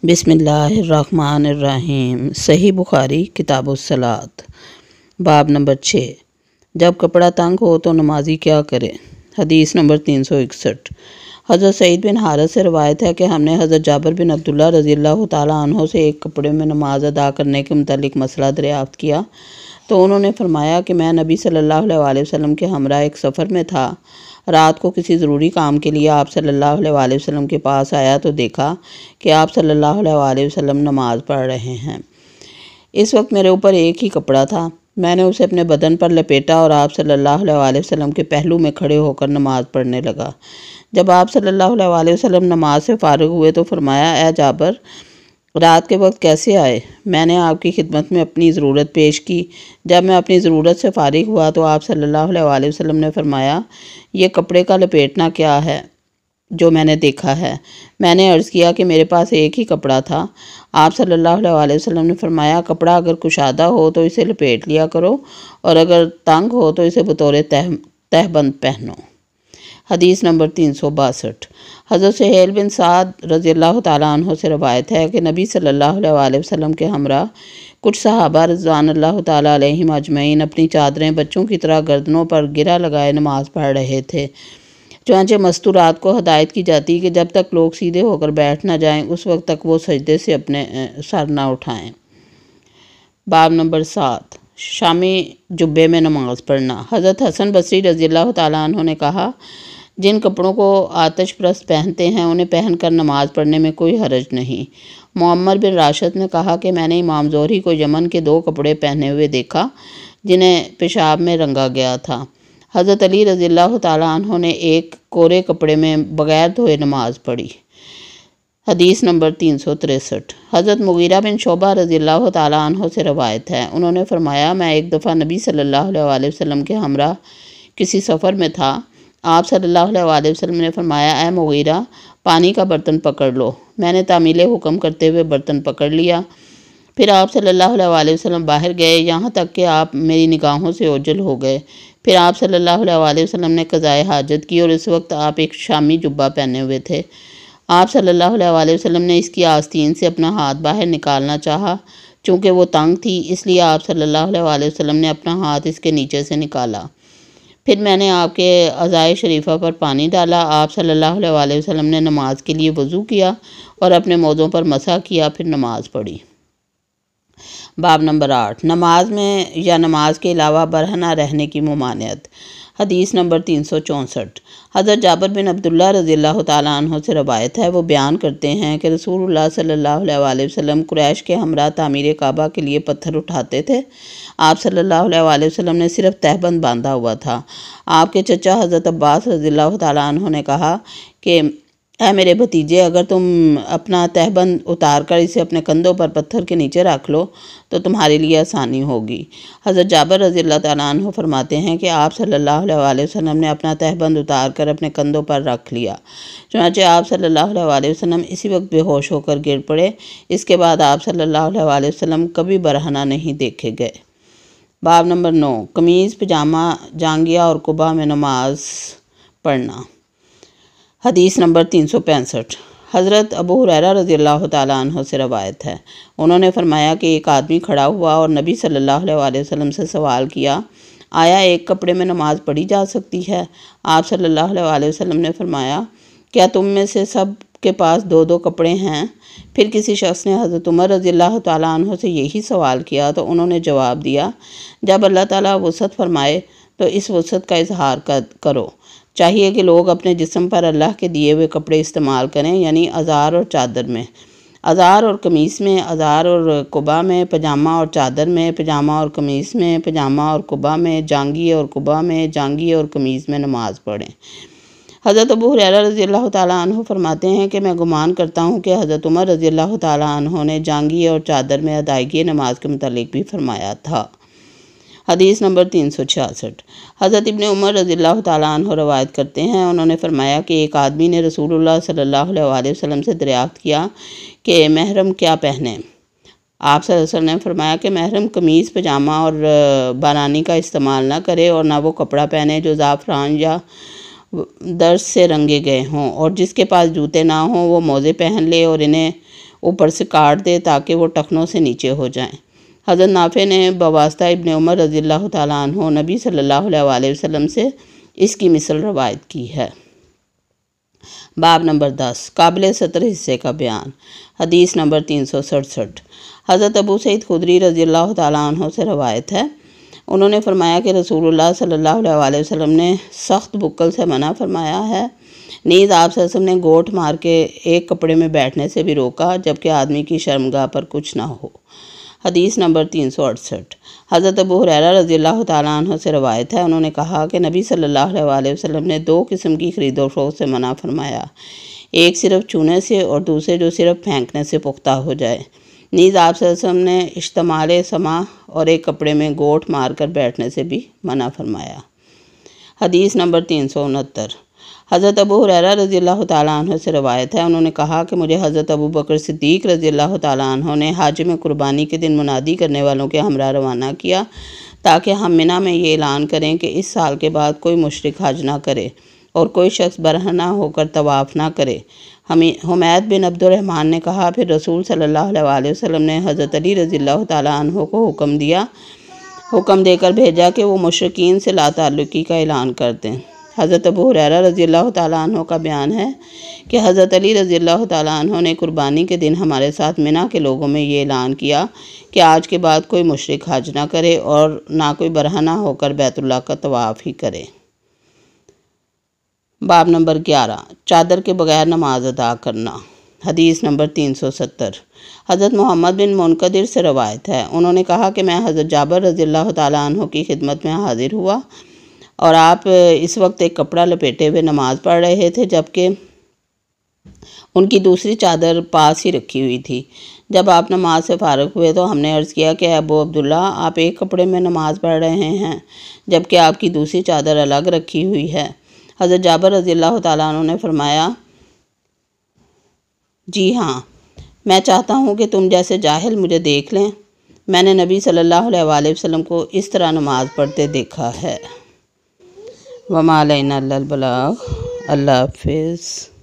بسم اللہ الرحمن الرحیم۔ صحیح بخاری کتاب الصلاۃ، باب نمبر 6۔ جب کپڑا تنگ ہو تو نمازی کیا کرے؟ حدیث نمبر 361۔ حضرت سعید بن حارث سے روایت ہے کہ ہم نے حضرت جابر بن عبداللہ رضی اللہ تعالیٰ عنہ سے ایک کپڑے میں نماز ادا کرنے کے متعلق مسئلہ دریافت کیا تو انہوں نے فرمایا کہ میں نبی صلی اللہ علیہ وسلم کے ہمراہ ایک سفر میں تھا۔ رات کو کسی ضروری کام کے لیے آپ صلی اللہ علیہ وسلم کے پاس آیا تو دیکھا کہ آپ صلی اللہ علیہ وسلم نماز پڑھ رہے ہیں۔ اس وقت میرے اوپر ایک ہی کپڑا تھا، میں نے اسے اپنے بدن پر لپیٹا اور آپ صلی اللہ علیہ وسلم کے پہلو میں کھڑے ہو کر نماز پڑھنے لگا۔ جب آپ صلی اللہ علیہ وسلم نماز سے فارغ ہوئے تو فرمایا، اے جابر، رات کے وقت کیسے آئے؟ میں نے آپ کی خدمت میں اپنی ضرورت پیش کی۔ جب میں اپنی ضرورت سے فارغ ہوا تو آپ صلی اللہ علیہ وسلم نے فرمایا، یہ کپڑے کا لپیٹنا کیا ہے جو میں نے دیکھا ہے؟ میں نے عرض کیا کہ میرے پاس ایک ہی کپڑا تھا۔ آپ صلی اللہ علیہ وسلم نے فرمایا، کپڑا اگر کشادہ ہو تو اسے لپیٹ لیا کرو اور اگر تنگ ہو تو اسے بطور تہبند پہنو۔ حدیث نمبر 362۔ حضرت سہیل بن سعد رضی اللہ تعالیٰ عنہ سے روایت ہے کہ نبی صلی اللہ علیہ وسلم کے ہمراہ کچھ صحابہ رضوان اللہ تعالیٰ علیہم اجمعین اپنی چادریں بچوں کی طرح گردنوں پر گرہ لگائے نماز پڑھ رہے تھے۔ چنانچہ مستورات کو ہدایت کی جاتی کہ جب تک لوگ سیدھے ہو کر بیٹھ نہ جائیں اس وقت تک وہ سجدے سے اپنے سر نہ اٹھائیں۔ باب نمبر 7۔ شامی جبے میں نماز پڑھنا۔ حضرت حسن بصری رضی اللہ تعالیٰ عنہ نے کہا، جن کپڑوں کو آتش پرست پہنتے ہیں انہیں پہن کر نماز پڑھنے میں کوئی حرج نہیں۔ معمر بن راشد نے کہا کہ میں نے امام زہری کو یمن کے 2 کپڑے پہنے ہوئے دیکھا جنہیں پیشاب میں رنگا گیا تھا۔ حضرت علی رضی اللہ تعالیٰ عنہ نے ایک کورے کپڑے میں بغیر دھوئے نماز پڑھی۔ حدیث نمبر 363۔ حضرت مغیرہ بن شعبہ رضی اللہ تعالیٰ عنہ سے روایت ہے، انہوں نے فرمایا، میں ایک دفعہ نبی صلی اللہ علیہ وسلم کے ہمراہ کسی سفر میں تھا۔ آپ صلی اللہ علیہ وسلم نے فرمایا، اے مغیرہ، پانی کا برتن پکڑ لو۔ میں نے تعمیل حکم کرتے ہوئے برتن پکڑ لیا۔ پھر آپ صلی اللہ علیہ وسلم باہر گئے یہاں تک کہ آپ میری نگاہوں سے اوجھل ہو گئے۔ پھر آپ صلی اللہ علیہ وسلم نے قضائے حاجت کی اور اس وقت آپ ایک شامی جبہ پہنے ہوئے تھے۔ آپ صلی اللہ علیہ وسلم نے اس کی آستین سے اپنا ہاتھ باہر نکالنا چاہا، چونکہ وہ تنگ تھی، اس لیے آپ صلی اللہ علیہ وسلم نے اپنا ہاتھ اس کے نیچے سے نکالا۔ پھر میں نے آپ کے اعضائے شریفہ پر پانی ڈالا۔ آپ صلی اللہ علیہ وسلم نے نماز کے لیے وضو کیا اور اپنے موضوع پر مسح کیا، پھر نماز پڑھی۔ باب نمبر 8۔ نماز میں یا نماز کے علاوہ برہنہ رہنے کی ممانعت۔ حدیث نمبر 364۔ حضرت جابر بن عبداللہ رضی اللہ تعالیٰ عنہ سے روایت ہے، وہ بیان کرتے ہیں کہ رسول اللہ صلی اللہ علیہ وسلم قریش کے ہمراہ تعمیر کعبہ کے لیے پتھر اٹھاتے تھے۔ آپ صلی اللہ علیہ وسلم نے صرف تہبند باندھا ہوا تھا۔ آپ کے چچا حضرت عباس رضی اللہ تعالیٰ عنہ نے کہا کہ اے میرے بھتیجے، اگر تم اپنا تہبند اتار کر اسے اپنے کندھوں پر پتھر کے نیچے رکھ لو تو تمہارے لیے آسانی ہوگی۔ حضرت جابر رضی اللہ تعالیٰ عنہ فرماتے ہیں کہ آپ صلی اللہ علیہ وسلم نے اپنا تہبند اتار کر اپنے کندھوں پر رکھ لیا، چنانچہ آپ صلی اللہ علیہ وسلم اسی وقت بے ہوش ہو کر گر پڑے۔ اس کے بعد آپ صلی اللہ علیہ وسلم کبھی برہنہ نہیں دیکھے گئے۔ باب نمبر 9۔ قمیض، پجامہ، جانگھیا اور قبا میں نماز پڑھنا۔ حدیث نمبر 365۔ حضرت ابو ہریرہ رضی اللہ تعالیٰ عنہ سے روایت ہے، انہوں نے فرمایا کہ ایک آدمی کھڑا ہوا اور نبی صلی اللہ علیہ وسلم سے سوال کیا، آیا ایک کپڑے میں نماز پڑھی جا سکتی ہے؟ آپ صلی اللہ علیہ وسلم نے فرمایا، کیا تم میں سے سب کے پاس 2 کپڑے ہیں؟ پھر کسی شخص نے حضرت عمر رضی اللہ تعالیٰ عنہ سے یہی سوال کیا تو انہوں نے جواب دیا، جب اللہ تعالیٰ وسعت فرمائے تو اس وسعت کا اظہار کرو۔ چاہیے کہ لوگ اپنے جسم پر اللہ کے دیے ہوئے کپڑے استعمال کریں، یعنی ازار اور چادر میں، ازار اور قمیص میں، ازار اور قبا میں، پجامہ اور چادر میں، پجامہ اور قمیص میں، پجامہ اور قبا میں، جانگھیے اور قبا میں، جانگھیے اور قمیص میں نماز پڑھیں۔ حضرت ابو ہریرہ رضی اللہ تعالیٰ عنہ فرماتے ہیں کہ میں گمان کرتا ہوں کہ حضرت عمر رضی اللہ تعالیٰ عنہ نے جانگھیے اور چادر میں ادائیگی نماز کے متعلق بھی فرمایا تھا۔ حدیث نمبر 366۔ حضرت ابن عمر رضی اللہ تعالیٰ عنہ روایت کرتے ہیں، انہوں نے فرمایا کہ ایک آدمی نے رسول اللہ صلی اللہ علیہ وسلم سے دریافت کیا کہ محرم کیا پہنے؟ آپ صلی اللہ علیہ وسلم نے فرمایا کہ محرم قمیص، پجامہ اور بارانی کا استعمال نہ کرے اور نہ وہ کپڑا پہنے جو زعفران یا درس سے رنگے گئے ہوں، اور جس کے پاس جوتے نہ ہوں وہ موزے پہن لے اور انہیں اوپر سے کاٹ دے تاکہ وہ ٹخنوں سے نیچے ہو جائیں۔ حضرت نافع نے بواسطہ ابن عمر رضی اللہ تعالیٰ عنہ نبی صلی اللہ علیہ وسلم سے اس کی مثل روایت کی ہے۔ باب نمبر 10 قابل سطر حصے کا بیان۔ حدیث نمبر 367 حضرت ابو سعید خدری رضی اللہ تعالیٰ عنہ سے روایت ہے، انہوں نے فرمایا کہ رسول اللہ صلی اللہ علیہ وسلم نے سخت بکل سے منع فرمایا ہے، نیز آپ صلی اللہ علیہ وسلم نے گوٹھ مار کے ایک کپڑے میں بیٹھنے سے بھی روکا جبکہ آدمی کی شرمگاہ پر کچھ نہ ہو۔ حدیث نمبر 368 حضرت ابو ہریرہ رضی اللہ تعالیٰ عنہ سے روایت ہے، انہوں نے کہا کہ نبی صلی اللہ علیہ وسلم نے 2 قسم کی خرید و فروخت سے منع فرمایا، ایک صرف چونے سے اور دوسرے جو صرف پھینکنے سے پختہ ہو جائے۔ نیز آپ صلی اللہ علیہ وسلم نے اشتمال سما اور ایک کپڑے میں گوٹھ مار کر بیٹھنے سے بھی منع فرمایا۔ حدیث نمبر 369 حضرت ابو ہریرہ رضی اللہ تعالیٰ عنہ سے روایت ہے، انہوں نے کہا کہ مجھے حضرت ابو بکر صدیق رضی اللہ تعالیٰ عنہ نے حج میں قربانی کے دن منادی کرنے والوں کے ہمراہ روانہ کیا تاکہ ہم منی میں یہ اعلان کریں کہ اس سال کے بعد کوئی مشرک حج نہ کرے اور کوئی شخص برہنہ ہو کر طواف نہ کرے۔ حمید بن عبد الرحمن نے کہا، پھر رسول صلی اللہ علیہ وسلم نے حضرت علی رضی اللہ تعالیٰ عنہ کو حکم دے کر بھیجا کہ وہ مشرکین سے لا تعلقی کا اعلان کر دیں۔ حضرت ابو ہریرہ رضی اللہ تعالیٰ عنہ کا بیان ہے کہ حضرت علی رضی اللہ تعالیٰ عنہ نے قربانی کے دن ہمارے ساتھ منی کے لوگوں میں یہ اعلان کیا کہ آج کے بعد کوئی مشرک حج نہ کرے اور نہ کوئی برہنہ ہو کر بیت اللہ کا طواف ہی کرے۔ باب نمبر 11 چادر کے بغیر نماز ادا کرنا۔ حدیث نمبر 370 حضرت محمد بن منقدر سے روایت ہے، انہوں نے کہا کہ میں حضرت جابر رضی اللہ تعالیٰ عنہ کی خدمت میں حاضر ہوا اور آپ اس وقت ایک کپڑا لپیٹے ہوئے نماز پڑھ رہے تھے جبکہ ان کی دوسری چادر پاس ہی رکھی ہوئی تھی۔ جب آپ نماز سے فارغ ہوئے تو ہم نے عرض کیا کہ ابو عبداللہ، آپ ایک کپڑے میں نماز پڑھ رہے ہیں جبکہ آپ کی دوسری چادر الگ رکھی ہوئی ہے۔ حضرت جابر رضی اللہ تعالیٰ عنہ نے فرمایا، جی ہاں، میں چاہتا ہوں کہ تم جیسے جاہل مجھے دیکھ لیں، میں نے نبی صلی اللہ علیہ وسلم کو اس طرح نماز پڑھتے دیکھا ہے۔ وما علینا الا البلاغ۔ اللہ حافظ۔